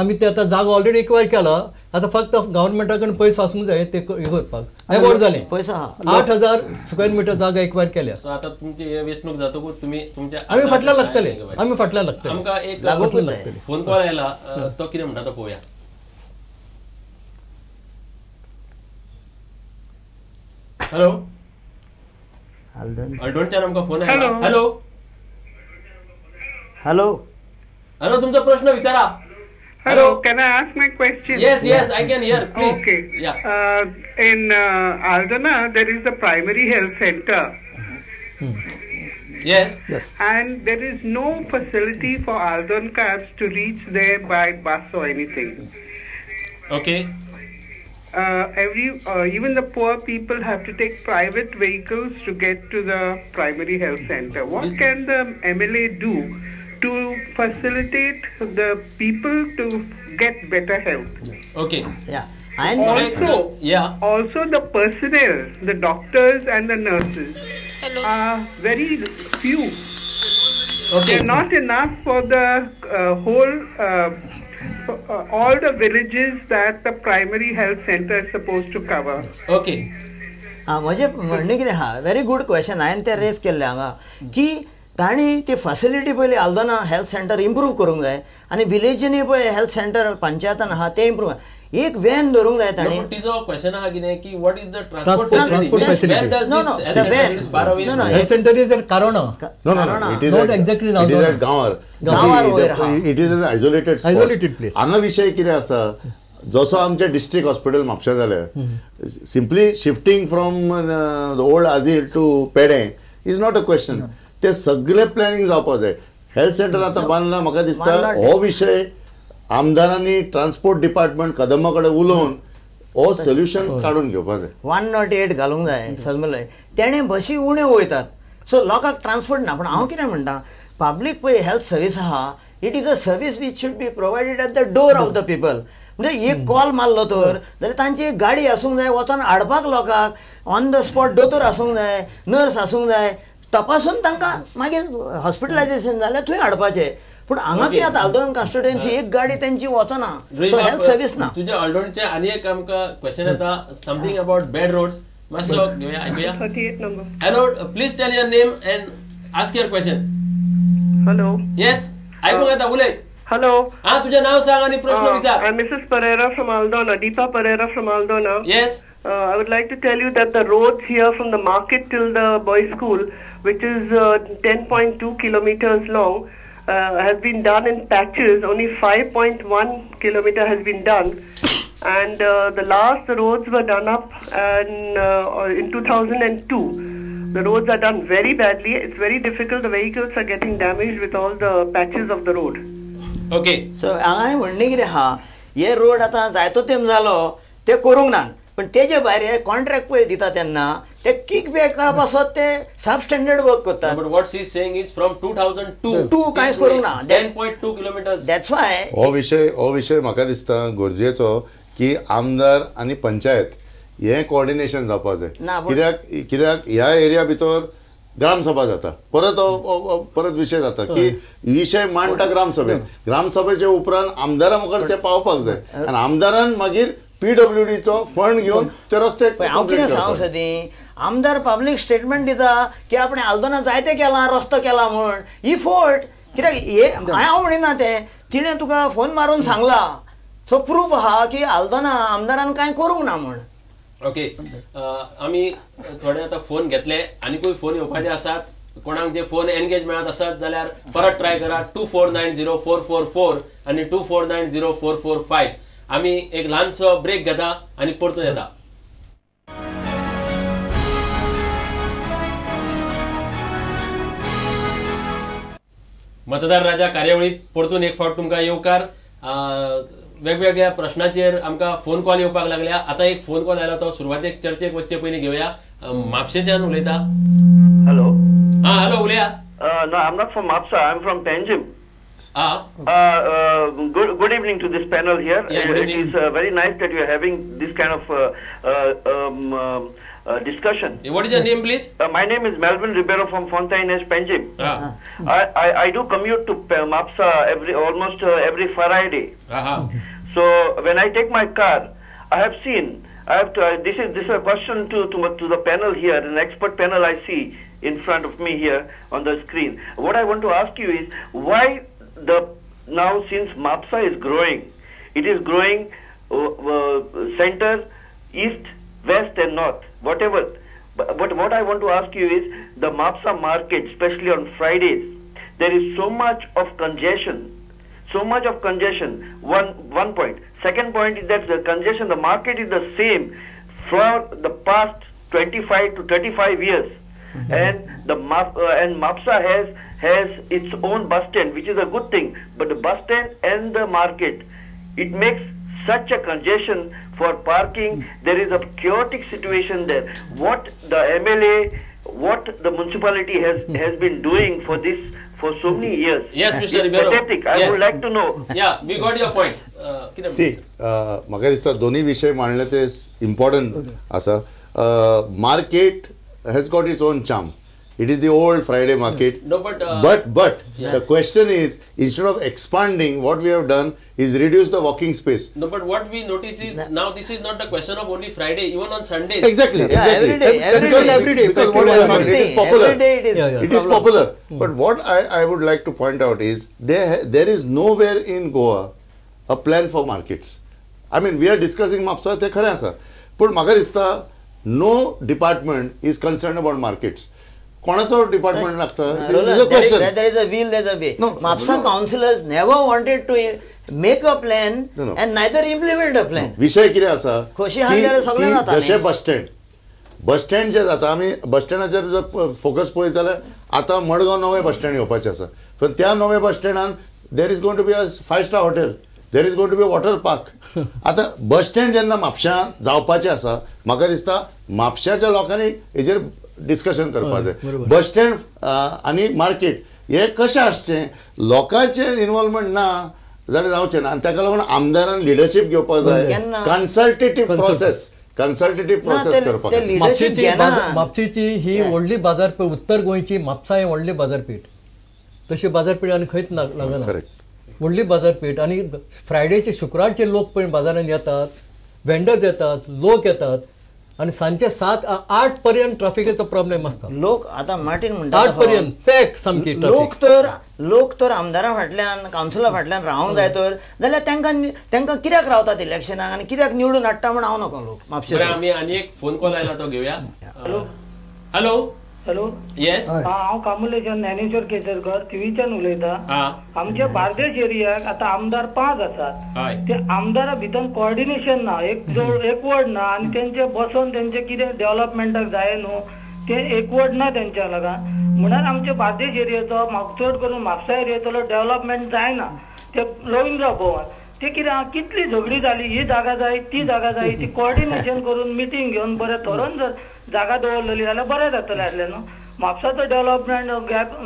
आम्ही ते आता जागो ऑलरेडी एक्वायर केला आता फक्त गव्हर्नमेंटाकडून पैसे आसूंक जाय ते हे करपाक अवॉर्ड जाले पैसा 8,000 स्क्वेअर मीटर जागा एक्वायर केल्या सो आता तुमची हे वेचणूक जातकूच तुम्ही तुमच्या आम्ही फाटल्या लागतले आमकां एक फोन कॉल आयला तो कितें म्हणटा तो पळोवया. हॅलो अल्डोनच्यान आमकां फोन आयला. हॅलो हॅलो हॅलो तुमचा प्रश्न विचारा. Hello, can I ask my question? Yes, I can hear. Please. Okay. Yeah. In Aldana, there is a primary health center. Yes. And there is no facility for Aldonkars to reach there by bus or anything. Okay. Even the poor people have to take private vehicles to get to the primary health center. What can the MLA do to facilitate the people to get better health? Okay. Yeah. And also the personnel, the doctors and the nurses are very few. Okay. They're not enough for the whole all the villages that the primary health center is supposed to cover. Okay. म्हणजे म्हणणे कितें हा very good question हांवें ते raise केल्ले हांगा की तांणी ती फॅसिलिटी पयली आल्दोना हेल्थ सेंटर इम्प्रूव करूंक जाय आनी विलेजींनी पळय हेल्थ सेंटर पंचायतान आहा ते इम्प्रूव एक व्हॅन दवरूंक जाय तांणी. तिजो क्वेश्चन आहा कितें की what is the Transport facilities? No, health centre is at Carona. No, it is Not exactly it is at Gawar. It is an isolated place. हांगा विशय कितें आसा जसो आमचे डिस्ट्रिक्ट हॉस्पिटल म्हापशा जालें simply shifting from the old आझील to Pede is not a question. ते सगळे प्लॅनिंग जावपाक जाय. हेल्थ सेंटर आतां बांदला म्हाका दिसता हो विशय आमदारांनी ट्रान्सपोर्ट डिपार्टमेंट कदंबा कडेन उलोवन हो सोल्युशन काडून घेवपाक जाय. 108 घालूंक जाय सलमलय तेणे बशी उण्यो वयतात सो लोकांक ट्रान्सपोर्ट ना. पूण हांव कितें म्हणटा पब्लीक पळय हेल्थ सर्वीस आहा it is a service which should be provided at the door of the people. म्हणजे एक कॉल मारलो तर जाल्यार तांची एक गाडी आसूंक जाय वचोन हाडपाक लोकांक ऑन द स्पॉट दोतोर आसूंक जाय नर्स आसूंक जाय तपासून तांकां मागीर हॉस्पिटलायजेशन जाल्यार थंय हाडपाचें. पूण हांगा कितें जाता आल्दोना कॉन्स्टिट्युएन्सी एक गाडी तेंची वचना सो हेल्थ सर्वीस ना. तुज्या आल्दोनचे आनी एक आमकां क्वेश्चन येता समथिंग अबाउट बेड रोड्स मातसो घेवया आयकुया. 38 number. Hello please tell your name and ask your question. Hello. Yes आयकूंक येता उलय. Hello. हां तुजें नाव सांग आनी प्रश्न विचार. I'm Mrs. Pereira from Aldona, Deepa Pereira from Aldona. Yes. I would like to tell you that the roads here from the market till the boys' school, which is 10.2 kilometers long, has been done in patches. Only 5.1 kilometer has been done. And the last roads were done up in 2002. The roads are done very badly. It's very difficult. The vehicles are getting damaged with all the patches of the road. Okay. So हांगा म्हणणें कितें आहा हे road आतां जायतो तेंप जालो ते करूंक ना पण तेजे भायर हे कॉन्ट्रॅक्ट पळय दिता तेन्ना ते किक बॅका पासत ते सब स्टँडर्ड वर्क करतात. But what she is saying is from 2002 कांयच करूंक ना. 10.2 kilometers. दॅट्स वाय हो विशय म्हाका दिसता गरजेचो की आमदार आनी पंचायत हे कोऑर्डिनेशन जावपाक जाय. कित्याक ह्या एरिया भितर ग्रामसभा जाता परत विषय जाता की विषय मांडटा ग्रामसभेचे उपरांत आमदारा मुखार ते पावपाक जाय आनी आमदारान मागीर PWDचो फंड घेवन ते रस्ते. हांव कितें सांगूं सदी आमदार पब्लीक स्टेटमेंट दिता की आपण आल्दोना जायते केला रस्तो केला म्हण ही फोट कित्याक हे हांव म्हणिना ते तिणें तुका फोन मारून सांगला सो प्रूफ आहा की आल्दोना आमदारान कांय करूंक ना म्हण. ओके आमी थोडे आतां फोन घेतले आनीकूय फोन येवपाचे आसात. कोणाक जे फोन एनगेज मेळत आसात जाल्यार परत ट्राय करात 24904444 आनी 24904445. आमी एक ल्हानसो ब्रेक घेता आनी परतून येता. मतदार राजा कार्यावळीत परतून एक फावट तुमकां येवकार. वेगवेगळ्या प्रश्नाचेर आमकां फोन कॉल येवपाक लागल्या. आतां एक फोन कॉल आयला तो सुरवातेक चर्चेक वचचे पयलीं घेवया. म्हापशेच्यान उलयता. Hello. हॅलो उलया. No, I'm not from Mapsa. I'm from Panjim. Good evening to this panel here. Yeah, good evening. It is very nice that you are having this kind of discussion. What is your name, please? My name is Melvin Ribeiro from Fontainebleau, Penjim. Ah. I do commute to MAPSA almost every Friday. Aha. So when I take my car, I have seen. This is a question to the panel here, an expert panel I see in front of me here on the screen. What I want to ask you is why now since MAPSA is growing, it is growing center, east, west and north, whatever. But what I want to ask you is the MAPSA market, especially on Fridays, there is so much of congestion. One point. Second point is that the congestion, the market is the same for the past 25 to 35 years. And MAPSA has its own bus stand, which is a good thing. But the bus stand and the market, it makes such a congestion for parking. There is a chaotic situation there. What the MLA, what the municipality has been doing for this for so many years. Yes, Mr. It's Ribeiro. pathetic. I would like to know. Yeah, we got your point. See म्हाका दिसता दोन्ही विशय मांडले ते important आसा. Market has got its own charm. It is the old Friday market. No, but the question is, instead of expanding, what we have done is reduce the walking space. No, but what we notice is now this is not the question of only Friday, even on Sundays. Exactly. Every day. Because what has happened, it is popular. Every day it is. It is popular. But what I would like to point out is there is nowhere in Goa a plan for markets. I mean, we are discussing MAPSA, ते खरें आसा. पण म्हाका दिसता no department is concerned about markets. कोणाचो department लागता? There is a question. There is a will, there is a way. No, MAPSA councillors never wanted to make a plan No. and neither implement a plan. विषय कितें आसा खोशी हाडल्यार सगळें जाता जशें न्ही. बस स्टँड जे जाता आमी बस स्टँडाचेर जर फोकस पळयत जाल्यार आतां मडगांव नवें बस स्टँड येवपाचें आसा. पण त्या नव्या बस स्टँडान there is going to be a 5-star hotel, there is going to be water park. आतां बस स्टँड जेन्ना म्हापश्यां जावपाचें आसा, म्हाका दिसता म्हापश्याच्या लोकांनी हेजेर डिस्कशन करपा जाय. बस स्टँड आनी मार्केट हे कशें आसचें, लोकांचें इन्वॉल्वमेंट ना जाल्यार जावचें ना. आनी ताका लागून आमदारान लिडरशीप घेवपाक जाय. कन्सल्टेटिव्ह प्रोसेस करपाक जाय. म्हापशेची ही व्हडली बाजारपेठ, उत्तर गोंयची म्हापसा ही व्हडली बाजारपेठ. तशी बाजारपेठ आनी खंयच लागना. व्हडली बाजारपेठ आनी फ्रायडेचे शुक्रारचे लोक पळय बाजारांत येतात, वेंडर्स येतात, लोक येतात आणि सांजचे 7-8 पर्यंत ट्रॅफिकेचो प्रॉब्लेम आसता. लोक आता मार्टीन म्हणटा 8 पर्यंत पॅक सामकी लोक तर आमदारा फाटल्यान कावन्सिलरा फाटल्यान रावंक जाय तर जाल्यार तांकां कित्याक रावतात इलेक्शनाक आनी कित्याक निवडून हाडटा म्हण हांव नको लोक म्हापशे. आमी आनी एक फोन कॉल आयला तो घेवया. हॅलो येस, हांव कामुलेच्यान ज्ञानेश्वर केसरकर थिवीच्यान उलयतां. आमच्या बार्देश एरियाक आतां आमदार 5 आसात. ते आमदारा भितर कोऑर्डिनेशन ना, एकवट ना आनी तेंचे बसोन तेंचे कितें डेव्हलपमेंटाक जाय न्हू ते एकवट ना तेंच्या लागून. म्हणून आमच्या बार्देश एरियाचो चड करून म्हापसा एरियाचो डेव्हलपमेंट जायना. ते रविंद्र भवन ते कितें कितली झगडी जाली, ही जागा जाय ती जागा जाय, ती कोऑर्डिनेशन करून मिटींग घेवन बरें थरोन जर जागा दवरलेली जाल्यार बरें जातलें आसलें न्हू. म्हापसाचो डेव्हलपमेंट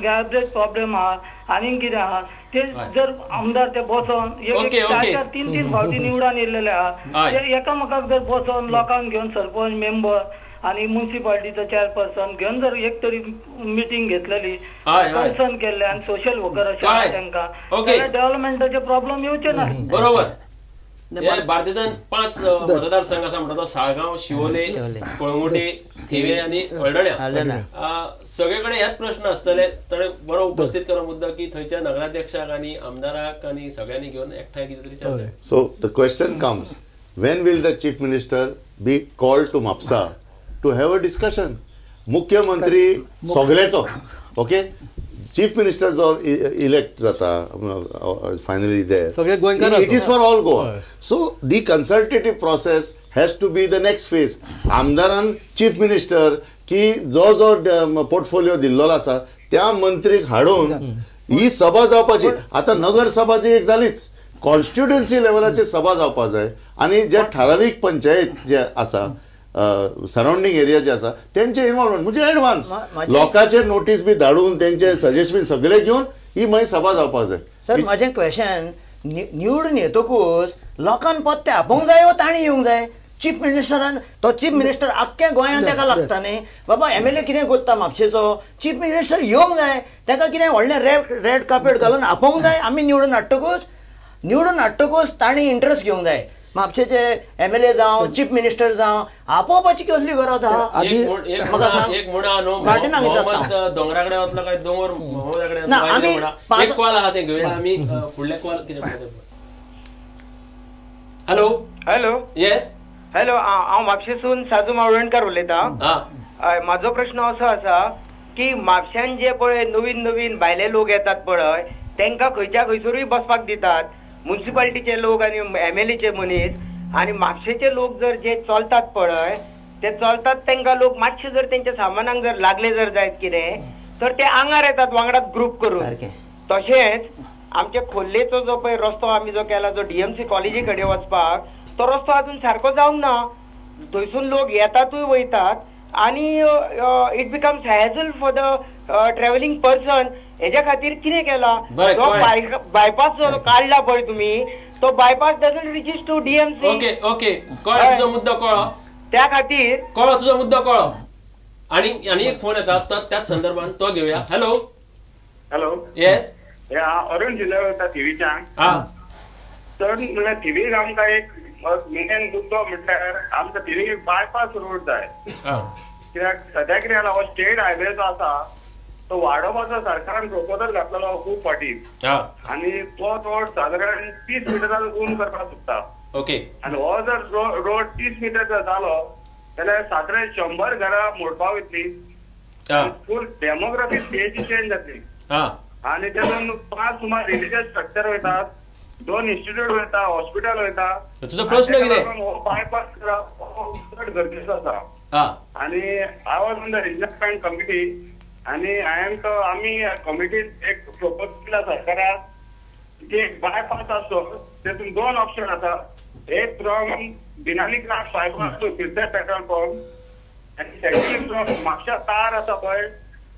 गॅबरेज प्रॉब्लेम आहा आनीक कितें आहा ते जर आमदार ते बसोन 4-3 फावटी निवडून येयलेले आहा, ते एकामेकाक जर बसोन लोकांक घेवन सरपंच मेंबर आणि म्युनिसिपालिटीचो चेअरपर्सन घेवन जर एक तरी मिटींग घेतलेली, कन्सर्न केल्ले आणि सोशल वर्कर अशें तांकां डेव्हलपमेंटाचे प्रॉब्लेम येवचे ना. बरोबर. बार्देजान 5 मतदारसंघ आसा म्हणटा तो साळगांव, शिवोले, कळंगुटे, थिवे आनी हळदण्या. सगळे कडेन हेच प्रश्न आसतले. ताणें बरो उपस्थित केलो मुद्दो की थंयच्या नगराध्यक्षाक आनी आमदाराक आनी सगळ्यांनी घेवन एकठांय कितें तरी चर्चा. So the question comes, when will the chief minister be called to MAPSA to have a discussion? मुख्यमंत्री सगळेचो, ओके, चीफ मिनिस्टर जो इलेक्ट जाता finally there, it is for all Goa. So the consultative process has to be the next phase. आमदारान chief minister की जो portfolio दिल्लो आसा त्या मंत्रीक हाडून ही सभा जावपाची. आता नगर सभा जी एक जालीच, कॉन्स्टिट्युएन्सी लेवलाची सभा जावपाक जाय आनी जे ठरावीक पंचायत जे आसा सराउंडिंग एरिया जे आसा तेंचे इन्वॉल्वमेंट म्हणजे एडवान्स लोकांचे नोटीस बी धाडून तेंचे सजेशन सगळे घेवन ही मागीर सभा जावपाक जाय. सर माझे क्वेश्चन निवडून येतकूच लोकांनी पत्ते आपोवंक जाय वा ताणी येवंक जाय चीफ मिनिस्टरान तो चीफ मिनिस्टर आख्ख्या गोंयांत ताका लागता न्ही बाबा MLA कितें करता म्हापशेचो चीफ मिनिस्टर येवंक जाय ताका कितें व्हडलें रेड कार्पेट घालून आपोवंक जाय आमी निवडून हाडटकूच तांणी इंट्रस्ट घेवंक जाय म्हापशेचे MLA जावं चीफ मिनिस्टर जावं आपोवपाची कसली गरज आहा एक म्हणा न्हू मोहम्मद दोंगराकडे वतलो काय दोंगर मोहम्मदाकडे एक कॉल आहा ते घेऊया आमी फुडले कॉल कितें हॅलो हॅलो येस हॅलो हांव म्हापशेसून साजू मावळणकार उलयतां म्हाजो प्रश्न असो आसा की म्हापश्यान जे पळय नवीन नवीन भायले लोक येतात पळय तांकां खंयच्या खंयसरूय बसपाक दितात म्युन्सिपालिटीचे लोक आनी MLAचे मनीस आनी म्हापशेचे लोक जर जे चलतात पळय ते चलतात तांकां लोक मातशे जर तेंच्या सामानाक जर लागले जर जायत कितें तर ते आंगार येतात वांगडाच ग्रुप करून तशेंच आमच्या खोर्लेचो जो पळय रस्तो आमी जो केला जो DMC कॉलेजी कडेन वचपाक तो रस्तो अजून सारको जावंक ना थंयसून लोक येतातूय वयतात आनी it becomes Hazel for the travelling person हेच्या खातीर कितें केला जो बायपास जो काढला पळय तुमी तो bypass doesn't reaches to DMC okay कळ्ळो तुजो मुद्दो कळ्ळो त्या खातीर कळ्ळो तुजो मुद्दो कळ्ळो आणि एक फोन येता त्याच संदर्भात तो घेऊया हॅलो येस अरुण जिल्हा थिवीच्यान तर म्हणल्यार थिवीक आमकां एक मेन मुद्दो म्हटल्यार आमकां थिवीक बायपास रोड जाय कित्याक सद्या कितें जाला हो स्टेट हायवे जो आसा तो वाडोवपाचो सरकारान प्रपोजल घातलेलो खूब फाटी आनी तो रोड सादारण 30 मिटरान उंच करपाक सोदता ओके आनी हो जर रोड 30 मिटर जर जालो जाल्यार सादारण 100 घरां मोडपाक वयतली फूल डेमोग्राफी स्टेजी चेंज जातली आनी तेतून 5 सुमार रिलिजियस स्ट्रक्चर वयतात 2 इन्स्टिट्यूट वयता हॉस्पिटल वयता तुजो प्रश्न कितें बायपास करप गरजेचो आसा आनी I was on the regional plan committee आनी आमी कमिटीन एक प्रपोज केला सरकाराक की बायपास आसतो तेतून 2 ऑप्शन आसा एक फ्रॉम बिनाली क्राफ्ट bypass to filter petrol pump आनी सेकंड फ्रॉम म्हापशा तार आसा पळय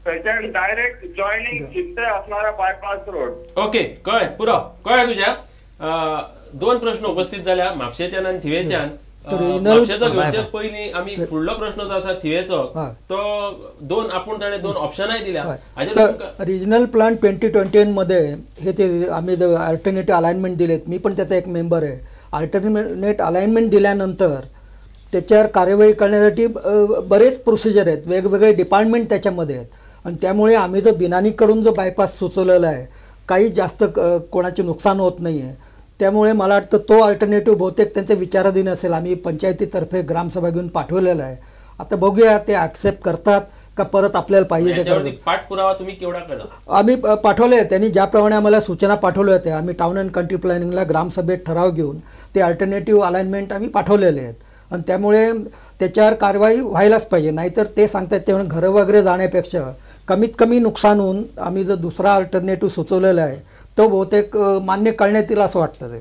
थंयच्यान डायरेक्ट जॉयनिंग चित्ते असणारा बायपास रोड ओके कळ्ळें पुरो कळ्ळें तुज्या 2 प्रश्न उपस्थित जाल्या म्हापशेच्यान आनी थिवेच्यान म्हापशेचो घेवचे पयलीं आमी फुडलो प्रश्न जो आसा थिवेचो तो 2 आपूण ताणें 2 ऑप्शनाय दिल्या रिजनल प्लॅन 2021 मध्ये हे ते आम्ही अल्टरनेटिव्ह अलाइनमेंट दिलेत मी पण त्याचा एक मेंबर आहे अल्टरनेट अलाइनमेंट दिल्यानंतर त्याच्यावर कार्यवाही करण्यासाठी बरेच प्रोसिजर आहेत वेगवेगळे डिपार्टमेंट त्याच्यामध्ये आहेत आणि त्यामुळे आम्ही जो बिनानीकडून जो बायपास सुचवलेला आहे काही जास्त कोणाचे नुकसान होत नाही आहे त्यामुळे मला वाटतं तो अल्टरनेटिव्ह बहुतेक त्यांचे विचाराधीन असेल आम्ही पंचायतीतर्फे ग्रामसभा घेऊन पाठवलेला आहे आता बघूया ते ॲक्सेप्ट करतात का परत आपल्याला पाहिजे ते करतात पाठपुरावा तुम्ही केवढा केला आम्ही पाठवले आहे त्यांनी ज्याप्रमाणे आम्हाला सूचना पाठवल्या होत्या आम्ही टाउन अँड कंट्री प्लॅनिंगला ग्रामसभेत ठराव घेऊन ते अल्टरनेटिव्ह अलाइनमेंट आम्ही पाठवलेले आहेत आणि त्यामुळे त्याच्यावर कारवाई व्हायलाच पाहिजे नाहीतर ते सांगतात तेव्हा घरं वगैरे जाण्यापेक्षा कमीत कमी नुकसान होऊन आम्ही जर दुसरा अल्टरनेटिव्ह सुचवलेला आहे तो बहुतेक मान्य करण्यात येईल असं वाटतं ते